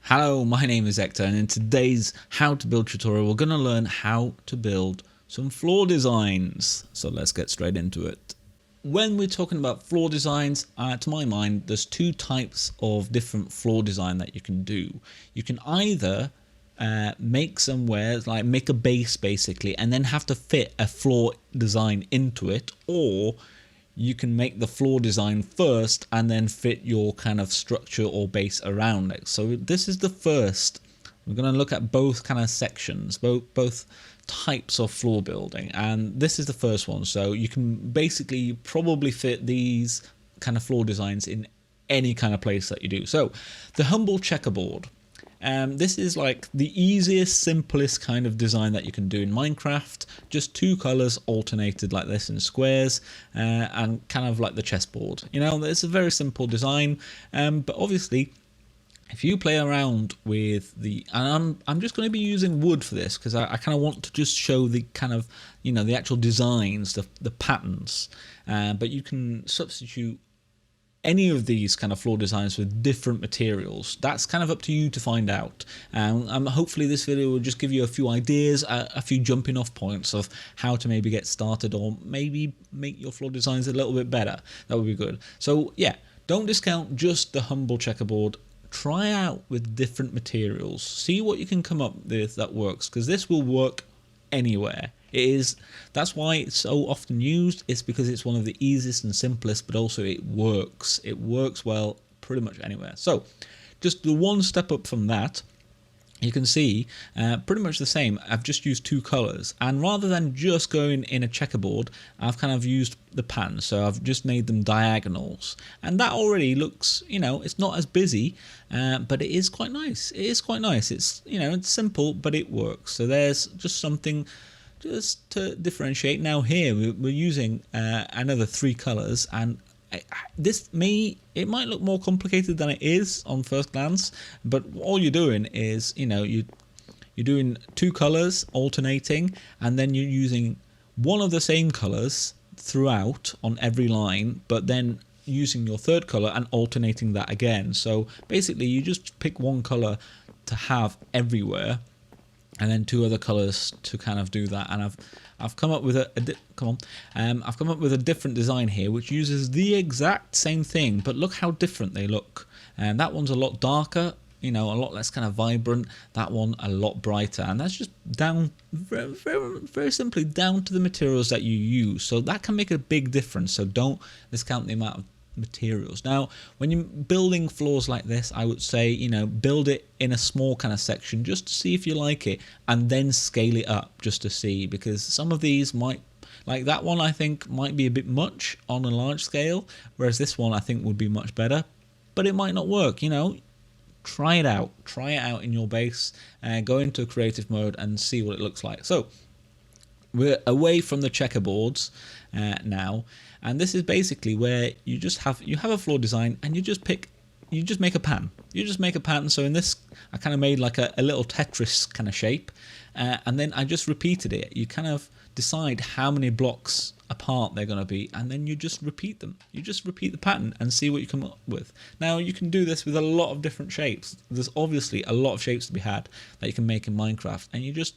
Hello, my name is Ector, and in today's how to build tutorial we're going to learn how to build some floor designs. So let's get straight into it. When we're talking about floor designs, to my mind there's two types of different floor design that you can do. You can either make somewhere, like make a base basically, and then have to fit a floor design into it, or you can make the floor design first and then fit your kind of structure or base around it. So this is the first. We're going to look at both kind of sections, both types of floor building, and this is the first one. So you can basically probably fit these kind of floor designs in any kind of place that you do. So the humble checkerboard. This is like the easiest, simplest kind of design that you can do in Minecraft. Just two colors alternated like this in squares, and kind of like the chessboard. You know, it's a very simple design, but obviously if you play around with the, and I'm just going to be using wood for this because I kind of want to just show the kind of, you know, the actual designs, the patterns, but you can substitute any of these kind of floor designs with different materials. That's kind of up to you to find out. Hopefully this video will just give you a few ideas, a few jumping off points of how to maybe get started or maybe make your floor designs a little bit better. That would be good. So yeah, don't discount just the humble checkerboard. Try out with different materials. See what you can come up with that works, because this will work anywhere. That's why it's so often used. It's because it's one of the easiest and simplest, but also it works well pretty much anywhere. So just the one step up from that, you can see pretty much the same. I've just used two colors, and rather than just going in a checkerboard, I've kind of used the patterns. So I've just made them diagonals, and that already looks, you know, it's not as busy, but it is quite nice. It is quite nice. It's, you know, it's simple, but it works. So there's just something just to differentiate. Now here we're using another three colors, and it might look more complicated than it is on first glance, but all you're doing is, you know, you're doing two colors alternating, and then you're using one of the same colors throughout on every line, but then using your third color and alternating that again. So basically you just pick one color to have everywhere, and then two other colors to kind of do that. And I've come up with I've come up with a different design here which uses the exact same thing, but look how different they look. And that one's a lot darker, you know, a lot less kind of vibrant. That one a lot brighter, and that's just down very, very, very simply down to the materials that you use. So that can make a big difference. So don't discount the amount of materials. Now when you're building floors like this, I would say, you know, build it in a small kind of section just to see if you like it, and then scale it up just to see, because some of these might, like that one I think might be a bit much on a large scale, whereas this one I think would be much better, but it might not work. You know, try it out in your base, go into creative mode and see what it looks like. So we're away from the checkerboards now, and this is basically where you have a floor design, and you just make a pattern. You just make a pattern. So in this, I kind of made like a little Tetris kind of shape, and then I just repeated it. You kind of decide how many blocks apart they're going to be, and then you just repeat them. You just repeat the pattern and see what you come up with. Now you can do this with a lot of different shapes. There's obviously a lot of shapes to be had that you can make in Minecraft, and you just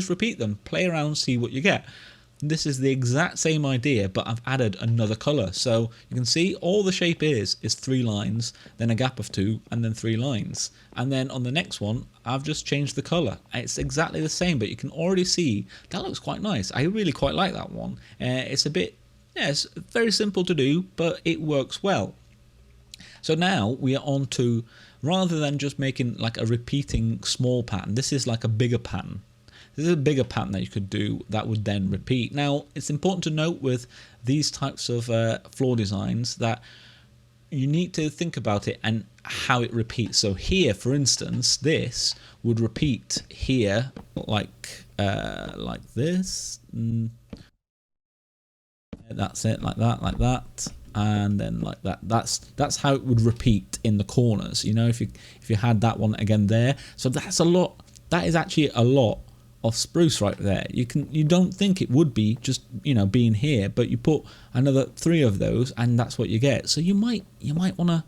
repeat them, play around, see what you get. This is the exact same idea, but I've added another color. So you can see all the shape is three lines, then a gap of two, and then three lines. And then on the next one, I've just changed the color. It's exactly the same, but you can already see that looks quite nice. I really quite like that one. It's a bit, yeah, it's very simple to do, but it works well. So now we are on to, rather than just making like a repeating small pattern, this is like a bigger pattern. This is a bigger pattern that you could do that would then repeat. Now, it's important to note with these types of floor designs that you need to think about it and how it repeats. So here, for instance, this would repeat here like this. That's it, like that, and then like that. That's how it would repeat in the corners. You know, if you had that one again there. So that's a lot. That is actually a lot of spruce right there. You don't think it would be just, you know, being here, but you put another three of those and that's what you get. So you might want to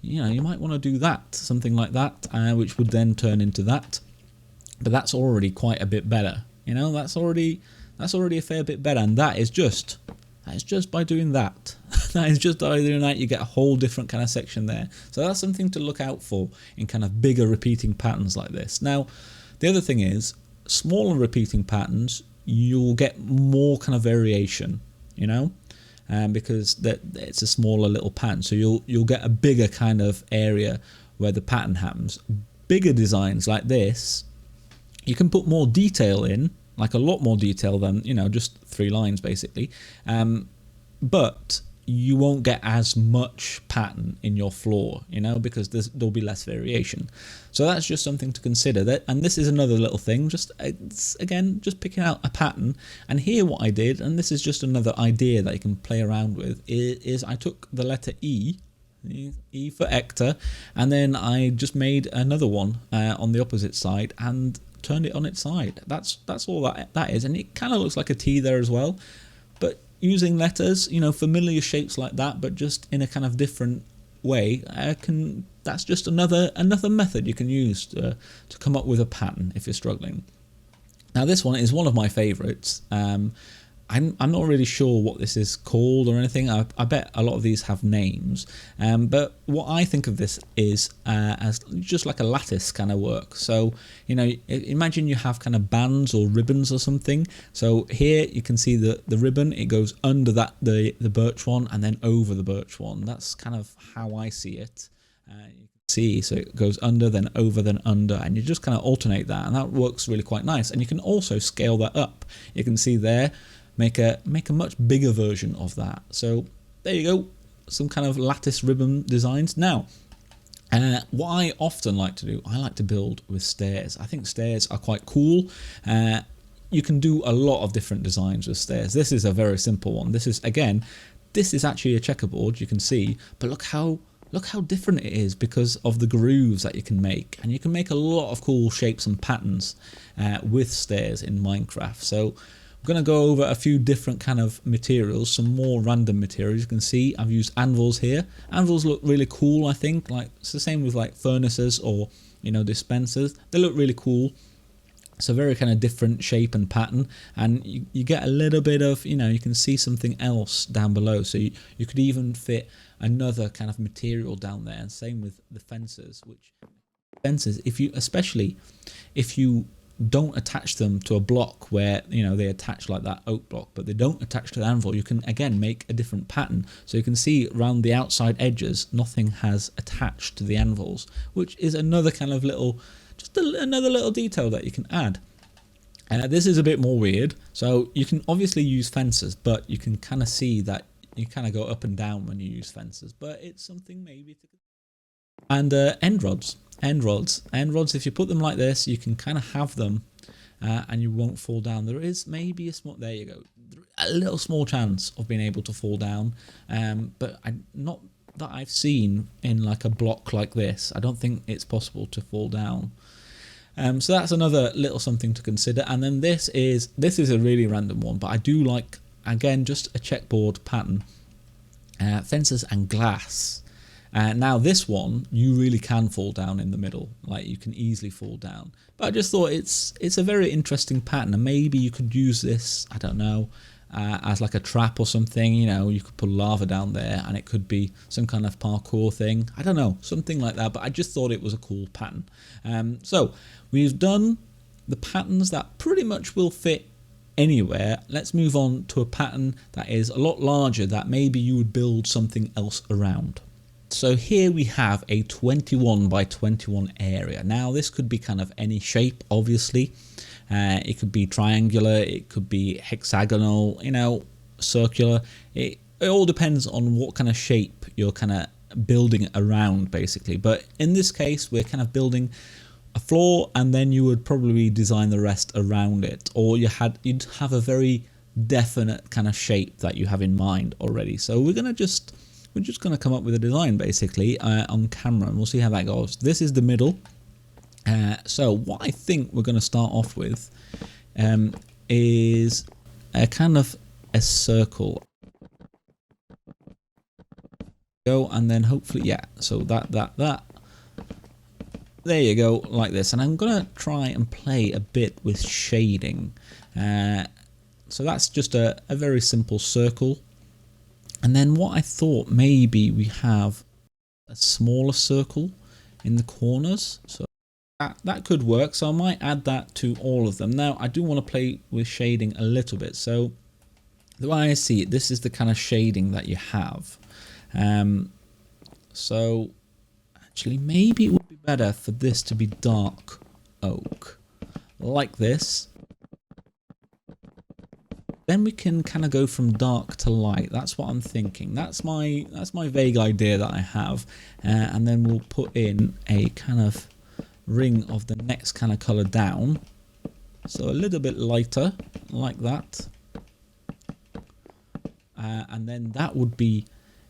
you know, you might want to do that, something like that, which would then turn into that. But that's already quite a bit better. You know, that's already a fair bit better, and that is just by doing that. That is just by doing that, you get a whole different kind of section there. So that's something to look out for in kind of bigger repeating patterns like this. Now, the other thing is, smaller repeating patterns, you'll get more kind of variation, you know, because it's a smaller little pattern. So you'll get a bigger kind of area where the pattern happens. Bigger designs like this, you can put more detail in, like a lot more detail than, you know, just 3 lines basically. But you won't get as much pattern in your floor, you know, because there'll be less variation. So that's just something to consider. And this is another little thing, it's picking out a pattern. And here what I did, and this is just another idea that you can play around with, is I took the letter E for Ector, and then I just made another one on the opposite side and turned it on its side. That's all that is, and it kind of looks like a T there as well. But using letters, you know, familiar shapes like that, but just in a kind of different way, that's just another method you can use to come up with a pattern if you're struggling. Now this one is one of my favorites. I'm not really sure what this is called or anything. I bet a lot of these have names, but what I think of this is as just like a lattice kind of work. So, you know, imagine you have kind of bands or ribbons or something. So here you can see the ribbon, it goes under the birch one and then over the birch one. That's kind of how I see it. You can see, so it goes under, then over, then under, and you just kind of alternate that, and that works really quite nice. And you can also scale that up. You can see there, make a much bigger version of that. So there you go, some kind of lattice ribbon designs. Now, what I often like to do, I like to build with stairs. I think stairs are quite cool. You can do a lot of different designs with stairs. This is a very simple one. This is actually a checkerboard, you can see, but look how different it is because of the grooves that you can make. And you can make a lot of cool shapes and patterns with stairs in Minecraft. So I'm going to go over a few different kind of materials, some more random materials. You can see I've used anvils here. Anvils look really cool, I think. Like, it's the same with like furnaces or, you know, dispensers. They look really cool. It's a very kind of different shape and pattern, and you get a little bit of, you know, you can see something else down below. So you could even fit another kind of material down there. And same with the fences, especially if you don't attach them to a block where, you know, they attach like that oak block, but they don't attach to the anvil, you can again make a different pattern. So you can see around the outside edges nothing has attached to the anvils, which is another kind of little, another little detail that you can add. This is a bit more weird. So you can obviously use fences, but you can kind of see that you kind of go up and down when you use fences, but it's something maybe to... And end rods, if you put them like this, you can kind of have them and you won't fall down. There is maybe there you go, a little small chance of being able to fall down, but not that I've seen in like a block like this. I don't think it's possible to fall down. So that's another little something to consider. And then this is a really random one, but I do like, again, just a checkboard pattern, fences and glass. Now this one, you really can fall down in the middle, like you can easily fall down. But I just thought it's a very interesting pattern, and maybe you could use this, I don't know, as like a trap or something. You know, you could put lava down there and it could be some kind of parkour thing. I don't know, something like that, but I just thought it was a cool pattern. So we've done the patterns that pretty much will fit anywhere. Let's move on to a pattern that is a lot larger, that maybe you would build something else around. So here we have a 21 by 21 area. Now this could be kind of any shape, obviously. It could be triangular, it could be hexagonal, you know, circular. It all depends on what kind of shape you're kind of building around, basically. But in this case, we're kind of building a floor, and then you would probably design the rest around it, or you'd have a very definite kind of shape that you have in mind already. So we're just going to come up with a design basically on camera, and we'll see how that goes. This is the middle. So what I think we're going to start off with is a kind of a circle. Go, and then hopefully, yeah, so that. There you go, like this. And I'm going to try and play a bit with shading. So that's just a very simple circle. And then what I thought, maybe we have a smaller circle in the corners. So that could work. So I might add that to all of them. Now, I do want to play with shading a little bit. So the way I see it, this is the kind of shading that you have. So actually, maybe it would be better for this to be dark oak, like this. Then we can kind of go from dark to light. That's what I'm thinking. That's my vague idea that I have. And then we'll put in a kind of ring of the next kind of color down. So a little bit lighter, like that. And then that would be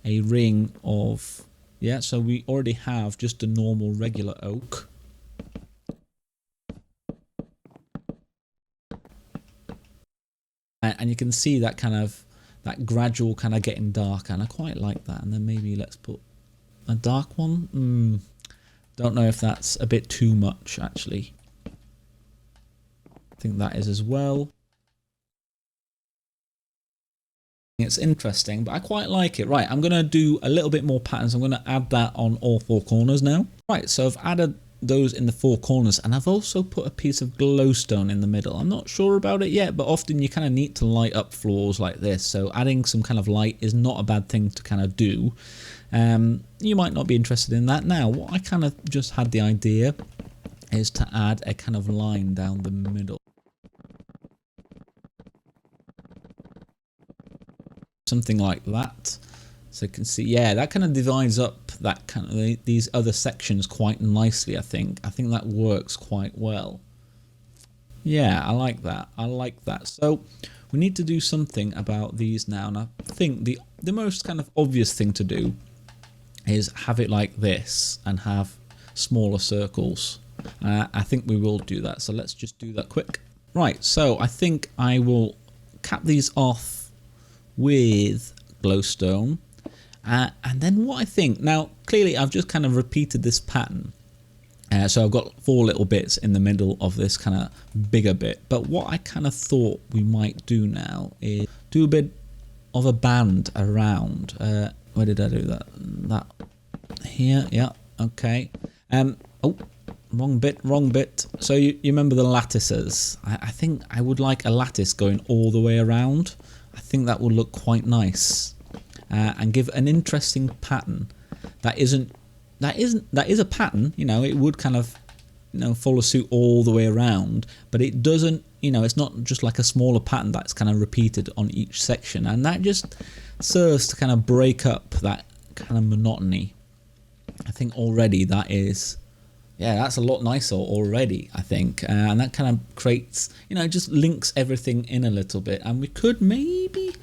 a ring of, yeah, so we already have just a normal regular oak. And you can see that kind of, that gradual kind of getting darker, and I quite like that. And then maybe let's put a dark one. Don't know if that's a bit too much, actually. I think that is as well. It's interesting, but I quite like it. Right, I'm going to do a little bit more patterns. I'm going to add that on all four corners now. Right, so I've added those in the four corners, and I've also put a piece of glowstone in the middle. I'm not sure about it yet, but often you kind of need to light up floors like this. So adding some kind of light is not a bad thing to kind of do. You might not be interested in that. Now, what I kind of just had the idea is to add a kind of line down the middle. Something like that, so you can see, yeah, that kind of divides up that kind of these other sections quite nicely. I think that works quite well. Yeah, I like that. So we need to do something about these now, and I think the most kind of obvious thing to do is have it like this and have smaller circles. I think we will do that, so let's just do that quick. Right, so I think I will cap these off with glowstone, and then what I think, now clearly I've just kind of repeated this pattern, so I've got four little bits in the middle of this kind of bigger bit, but what I kind of thought we might do now is do a bit of a band around. Where did I do that? That here, yeah, okay. Oh, wrong bit. So you remember the lattices? I think I would like a lattice going all the way around. I think that will look quite nice, and give an interesting pattern. That is a pattern, you know. It would kind of, you know, follow suit all the way around, but it doesn't, you know, it's not just like a smaller pattern that's kind of repeated on each section, and that just serves to kind of break up that kind of monotony. I think already that is, yeah, that's a lot nicer already, I think. And that kind of creates, you know, just links everything in a little bit. And we could maybe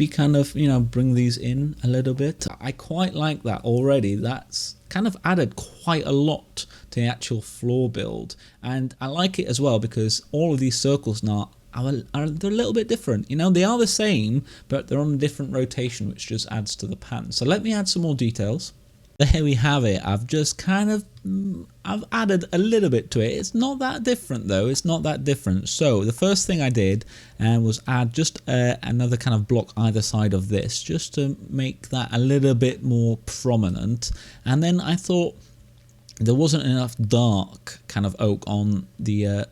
kind of, you know, bring these in a little bit. I quite like that already. That's kind of added quite a lot to the actual floor build. And I like it as well because all of these circles now they're a little bit different. You know, they are the same, but they're on a different rotation, which just adds to the pattern. So let me add some more details. There we have it. I've just kind of, I've added a little bit to it. It's not that different though. It's not that different. So the first thing I did was add just another kind of block either side of this, just to make that a little bit more prominent. And then I thought there wasn't enough dark kind of oak on the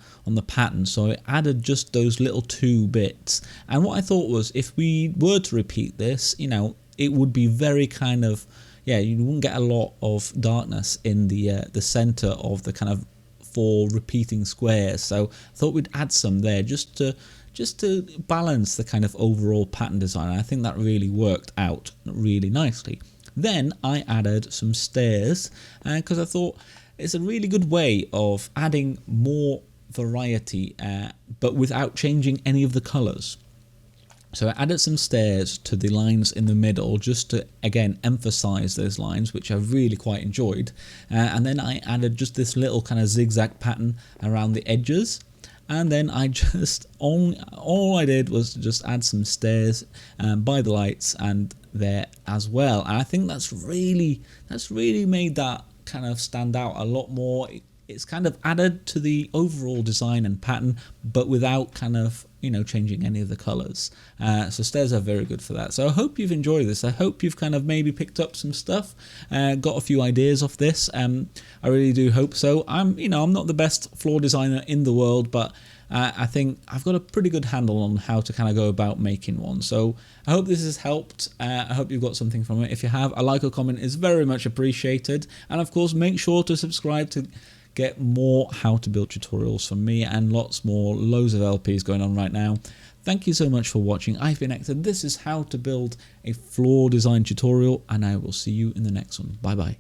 pattern, so I added just those little two bits. And what I thought was, if we were to repeat this, you know, it would be very kind of, yeah, you wouldn't get a lot of darkness in the center of the kind of four repeating squares. So I thought we'd add some there just to balance the kind of overall pattern design. I think that really worked out really nicely. Then I added some stairs because I thought it's a really good way of adding more variety, but without changing any of the colors. So I added some stairs to the lines in the middle just to, again, emphasize those lines, which I really quite enjoyed. And then I added just this little kind of zigzag pattern around the edges. and then I just all I did was just add some stairs by the lights and there as well. And I think that's really made that kind of stand out a lot more. It's kind of added to the overall design and pattern, but without kind of, you know, changing any of the colors. So stairs are very good for that. So I hope you've enjoyed this. I hope you've kind of maybe picked up some stuff, got a few ideas off this. I really do hope so. I'm not the best floor designer in the world, but I think I've got a pretty good handle on how to kind of go about making one. So I hope this has helped. I hope you've got something from it. If you have, a like or comment is very much appreciated. And of course, make sure to subscribe to get more how to build tutorials from me and lots more, loads of LPs going on right now. Thank you so much for watching. I've been Ector. This is how to build a floor design tutorial, and I will see you in the next one. Bye bye.